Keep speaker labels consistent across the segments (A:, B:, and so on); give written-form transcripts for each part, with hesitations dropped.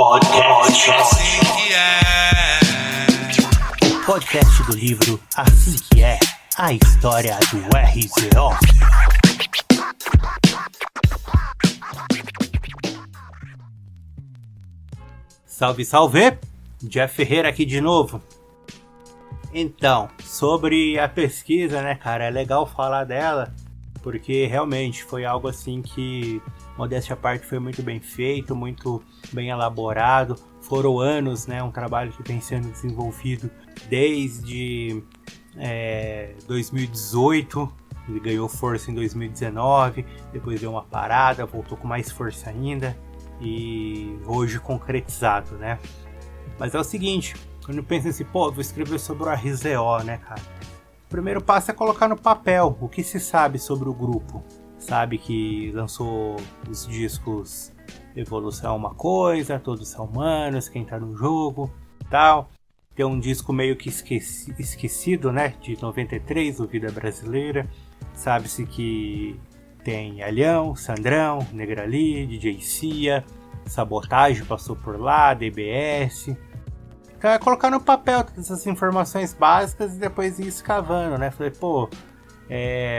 A: Podcast. O podcast do livro Assim Que É, a história do RZO. Salve, salve! Jeff Ferreira aqui de novo. Então, sobre a pesquisa, né, cara, é legal falar dela, porque realmente foi algo assim que, modéstia à parte, foi muito bem feito, muito bem elaborado. Foram anos, né, um trabalho que vem sendo desenvolvido desde 2018, ele ganhou força em 2019, depois deu uma parada, voltou com mais força ainda, e hoje concretizado, né? Mas é o seguinte, quando eu penso assim, vou escrever sobre o RZO, né, cara? O primeiro passo é colocar no papel o que se sabe sobre o grupo. Sabe que lançou os discos Evolução é uma Coisa, Todos São Humanos, Quem Tá no Jogo, tal. Tem um disco meio que esquecido, né, de 93, o Vida Brasileira. Sabe-se que tem Alhão, Sandrão, Negrali, DJ Cia, Sabotagem passou por lá, DBS. Então é colocar no papel todas essas informações básicas e depois ir escavando, né? Falei,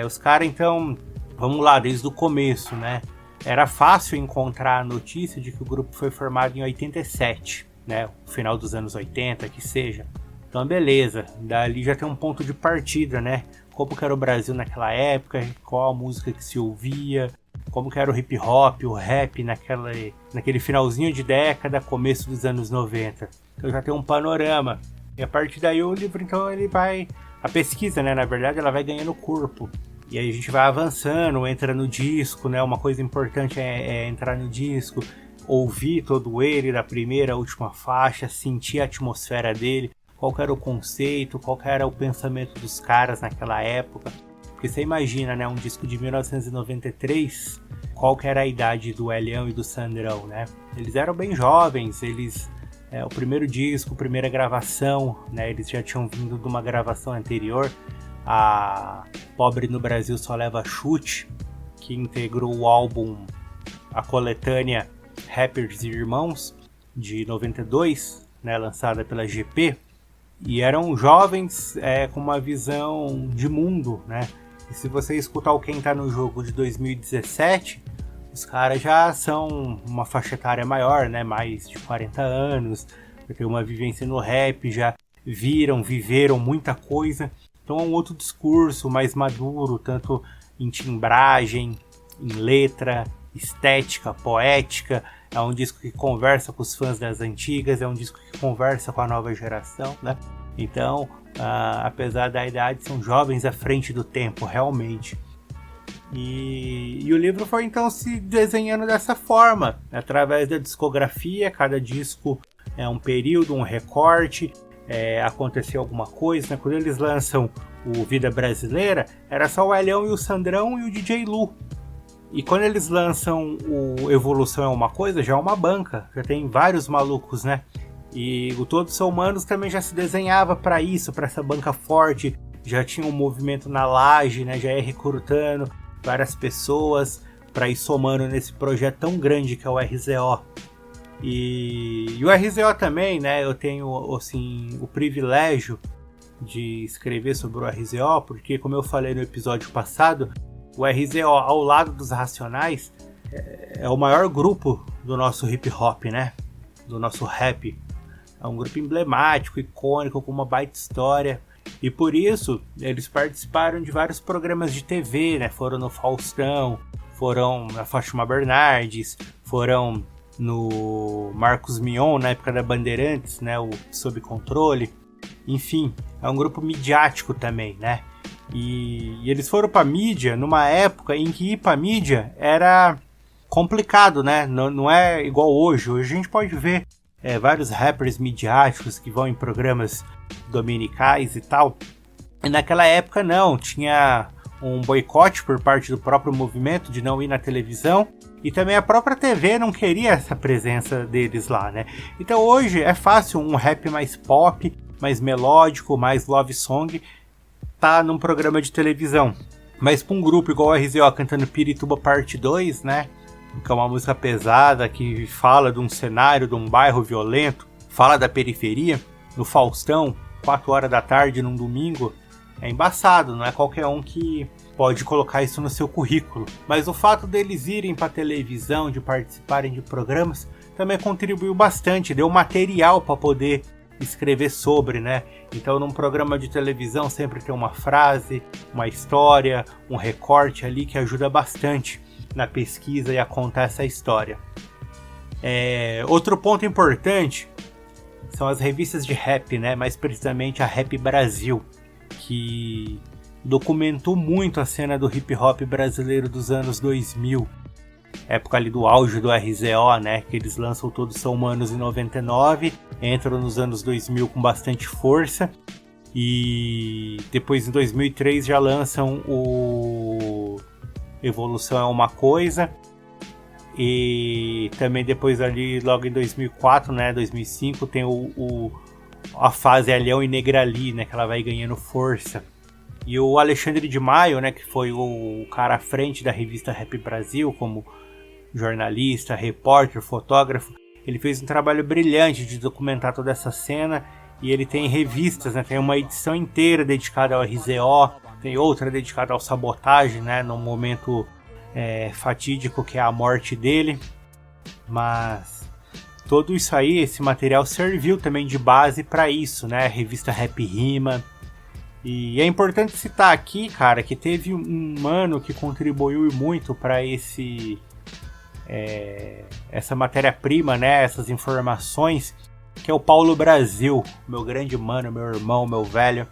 A: os caras então, vamos lá, desde o começo, né? Era fácil encontrar a notícia de que o grupo foi formado em 87, né? O final dos anos 80, que seja. Então beleza, dali já tem um ponto de partida, né? Como que era o Brasil naquela época, qual a música que se ouvia, como que era o hip hop, o rap naquele finalzinho de década, começo dos anos 90. Então já tem um panorama. E a partir daí o livro, então, ele vai... A pesquisa, né, na verdade, ela vai ganhando corpo. E aí a gente vai avançando, entra no disco, né? Uma coisa importante é entrar no disco, ouvir todo ele, da primeira à última faixa, sentir a atmosfera dele, qual que era o conceito, qual que era o pensamento dos caras naquela época. Porque você imagina, né, um disco de 1993, qual que era a idade do Elião e do Sandrão, né? Eles eram bem jovens, o primeiro disco, primeira gravação, né, eles já tinham vindo de uma gravação anterior, a Pobre no Brasil Só Leva Chute, que integrou o álbum, a coletânea Rappers e Irmãos, de 92, né, lançada pela GP, e eram jovens com uma visão de mundo, né? E se você escutar o Quem Tá no Jogo de 2017, os caras já são uma faixa etária maior, né? Mais de 40 anos, já tem uma vivência no rap, já viveram muita coisa. Então é um outro discurso mais maduro, tanto em timbragem, em letra, estética, poética. É um disco que conversa com os fãs das antigas, é um disco que conversa com a nova geração, né? Então, apesar da idade, são jovens à frente do tempo, realmente. E o livro foi então se desenhando dessa forma, através da discografia. Cada disco é um período, um recorte, aconteceu alguma coisa, né? Quando eles lançam o Vida Brasileira, era só o Elhão e o Sandrão e o DJ Lu. E quando eles lançam o Evolução é uma Coisa, já é uma banca, já tem vários malucos, né? E o Todos São Humanos também já se desenhava para isso, para essa banca forte, já tinha um movimento na laje, né? Já ia recrutando várias pessoas para ir somando nesse projeto tão grande que é o RZO. E o RZO também, né? Eu tenho assim, o privilégio de escrever sobre o RZO, porque como eu falei no episódio passado, o RZO, ao lado dos Racionais, é o maior grupo do nosso hip hop, né? Do nosso rap. É um grupo emblemático, icônico, com uma baita história. E por isso, eles participaram de vários programas de TV, né? Foram no Faustão, foram na Fátima Bernardes, foram no Marcos Mion, na época da Bandeirantes, né? O Sob Controle. Enfim, é um grupo midiático também, né? E eles foram pra mídia numa época em que ir pra mídia era complicado, né? Não é igual hoje. Hoje a gente pode ver vários rappers midiáticos que vão em programas dominicais e tal. E naquela época não, tinha um boicote por parte do próprio movimento de não ir na televisão. E também a própria TV não queria essa presença deles lá, né? Então hoje é fácil um rap mais pop, mais melódico, mais love song, tá num programa de televisão. Mas pra um grupo igual o RZO cantando Pirituba Parte 2, né? que é uma música pesada, que fala de um cenário, de um bairro violento, fala da periferia, no Faustão, 4 horas da tarde num domingo, é embaçado, não é qualquer um que pode colocar isso no seu currículo. Mas o fato deles irem para televisão, de participarem de programas, também contribuiu bastante, deu material para poder escrever sobre, né? Então, num programa de televisão sempre tem uma frase, uma história, um recorte ali que ajuda bastante na pesquisa e a contar essa história. Outro ponto importante são as revistas de rap, né? Mais precisamente a Rap Brasil, que documentou muito a cena do hip hop brasileiro dos anos 2000, época ali do auge do RZO, né? Que eles lançam Todos São Humanos em 99, entram nos anos 2000 com bastante força e depois em 2003 já lançam o Evolução é uma Coisa, e também depois ali logo em 2004, né, 2005 tem a fase Alhão e Negrali, né, que ela vai ganhando força. E o Alexandre de Maio, né, que foi o cara à frente da revista Rap Brasil como jornalista, repórter, fotógrafo, ele fez um trabalho brilhante de documentar toda essa cena, e ele tem revistas, né, tem uma edição inteira dedicada ao RZO, tem outra dedicada ao Sabotagem, né, num momento fatídico que é a morte dele. Mas tudo isso aí, esse material serviu também de base para isso, né, a revista Rap Rima. E é importante citar aqui, cara, que teve um mano que contribuiu muito para essa matéria-prima, né, essas informações, que é o Paulo Brasil, meu grande mano, meu irmão, meu velho.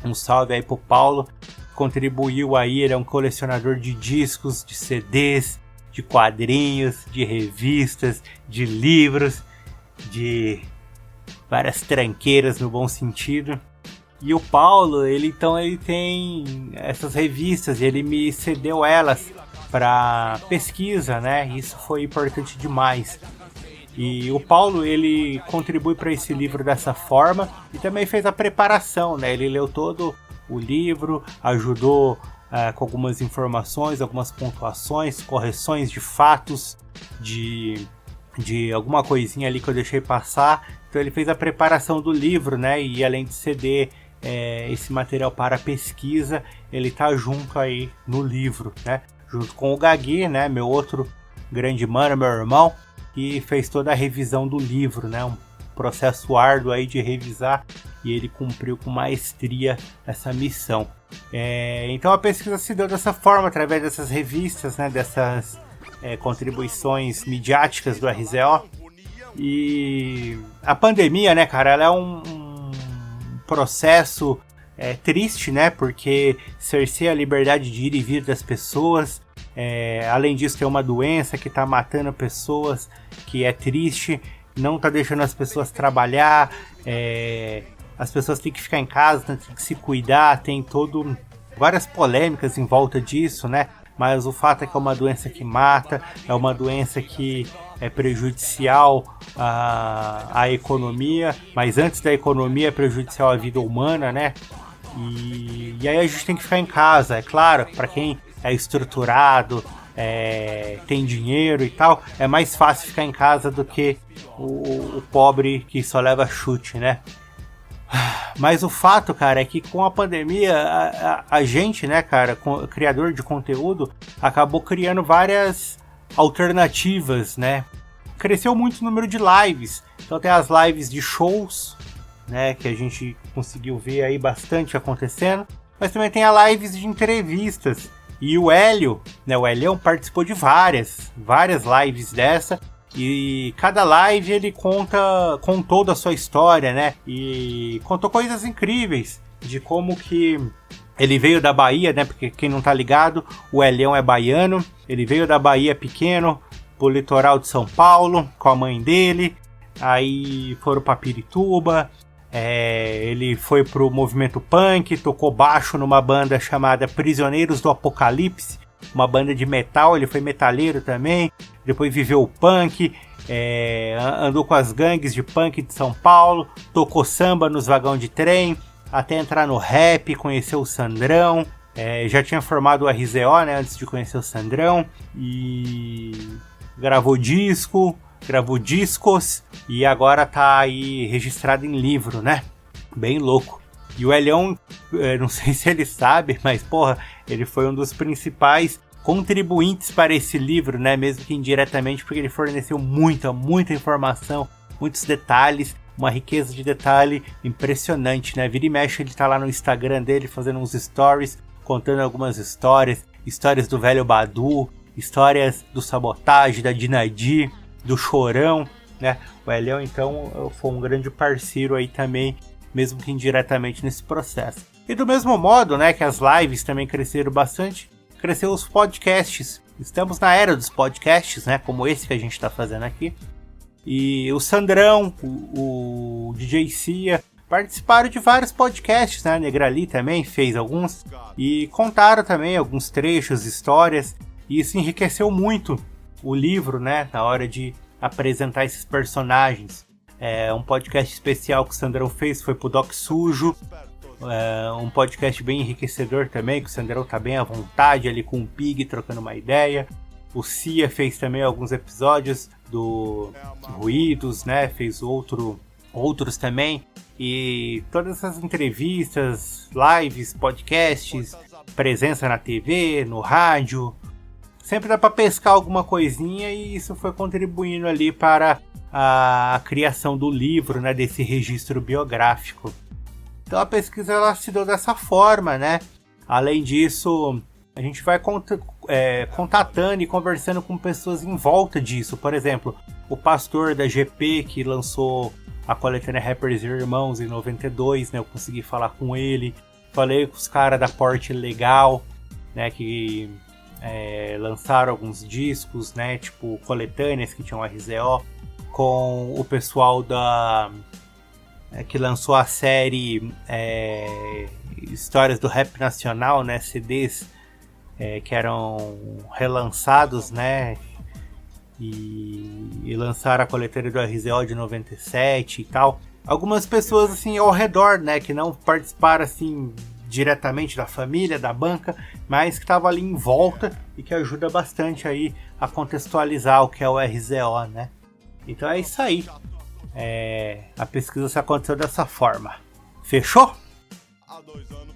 A: Um salve aí pro Paulo, contribuiu aí, ele é um colecionador de discos, de CDs, de quadrinhos, de revistas, de livros, de várias tranqueiras no bom sentido. E o Paulo, ele tem essas revistas e ele me cedeu elas para pesquisa, né? Isso foi importante demais. E o Paulo, ele contribui para esse livro dessa forma e também fez a preparação, né? Ele leu todo o livro, ajudou com algumas informações, algumas pontuações, correções de fatos, de alguma coisinha ali que eu deixei passar. Então ele fez a preparação do livro, né? E além de ceder esse material para pesquisa, ele tá junto aí no livro, né? Junto com o Gagui, né? Meu outro grande mano, meu irmão, que fez toda a revisão do livro, né? Um processo árduo aí de revisar, e ele cumpriu com maestria essa missão. Então a pesquisa se deu dessa forma, através dessas revistas, né? Dessas contribuições midiáticas do RZO. E a pandemia, né, cara, ela é um processo triste, né? Porque cerceia a liberdade de ir e vir das pessoas. Além disso, tem uma doença que está matando pessoas, que é triste, não está deixando as pessoas trabalhar, as pessoas têm que ficar em casa, têm que se cuidar, tem várias polêmicas em volta disso, né? Mas o fato é que é uma doença que mata, é uma doença que é prejudicial à economia, mas antes da economia é prejudicial à vida humana, né? E aí a gente tem que ficar em casa, é claro, para quem é estruturado, tem dinheiro e tal, é mais fácil ficar em casa do que o pobre que só leva chute, né? Mas o fato, cara, é que com a pandemia, a gente, né, cara, criador de conteúdo, acabou criando várias alternativas, né? Cresceu muito o número de lives. Então tem as lives de shows, né, que a gente conseguiu ver aí bastante acontecendo. Mas também tem a lives de entrevistas. E o Hélio, né, o Helião participou de várias lives dessa. E cada live ele contou da sua história, né? E contou coisas incríveis de como que ele veio da Bahia, né? Porque quem não tá ligado, o Helião é baiano. Ele veio da Bahia pequeno pro litoral de São Paulo com a mãe dele. Aí foram pra Pirituba. Ele foi pro movimento punk, tocou baixo numa banda chamada Prisioneiros do Apocalipse, uma banda de metal, ele foi metaleiro também, depois viveu o punk, andou com as gangues de punk de São Paulo, tocou samba nos vagão de trem, até entrar no rap, conheceu o Sandrão, já tinha formado o RZO, né, antes de conhecer o Sandrão, e gravou disco, gravou discos e agora tá aí registrado em livro, né? Bem louco. E o Elião, não sei se ele sabe, mas porra, ele foi um dos principais contribuintes para esse livro, né? Mesmo que indiretamente, porque ele forneceu muita informação, muitos detalhes, uma riqueza de detalhe impressionante, né? Vira e mexe, ele tá lá no Instagram dele fazendo uns stories, contando algumas histórias do velho Badu, histórias do Sabotagem, da Dinadi, do Chorão, né? O Elião, então, foi um grande parceiro aí também, mesmo que indiretamente nesse processo. E do mesmo modo, né, que as lives também cresceram bastante, cresceu os podcasts. Estamos na era dos podcasts, né, como esse que a gente está fazendo aqui. E o Sandrão, o DJ Cia, participaram de vários podcasts, né? A Negrali também fez alguns e contaram também alguns trechos, histórias, e isso enriqueceu muito o livro, né? Na hora de apresentar esses personagens. Um podcast especial que o Sandrão fez foi pro Doc Sujo, um podcast bem enriquecedor também, que o Sandrão tá bem à vontade ali com o Pig trocando uma ideia. O Cia fez também alguns episódios do Ruídos, né? Fez outros também. E todas essas entrevistas, lives, podcasts, presença na TV, no rádio, sempre dá para pescar alguma coisinha, e isso foi contribuindo ali para a criação do livro, né? Desse registro biográfico. Então a pesquisa ela se deu dessa forma, né? Além disso, a gente vai contatando e conversando com pessoas em volta disso. Por exemplo, o pastor da GP, que lançou a coletânea Rappers e Irmãos em 92, né? Eu consegui falar com ele. Falei com os caras da Porte Legal, né? Que lançaram alguns discos, né? Tipo coletâneas que tinham RZO. Com o pessoal que lançou a série Histórias do Rap Nacional, né? CDs que eram relançados, né? E lançaram a coletânea do RZO de 97 e tal. Algumas pessoas assim ao redor, né? Que não participaram assim diretamente da família, da banca, mas que estavam ali em volta e que ajuda bastante aí a contextualizar o que é o RZO, né? Então é isso aí. A pesquisa se aconteceu dessa forma. Fechou? Há 2 anos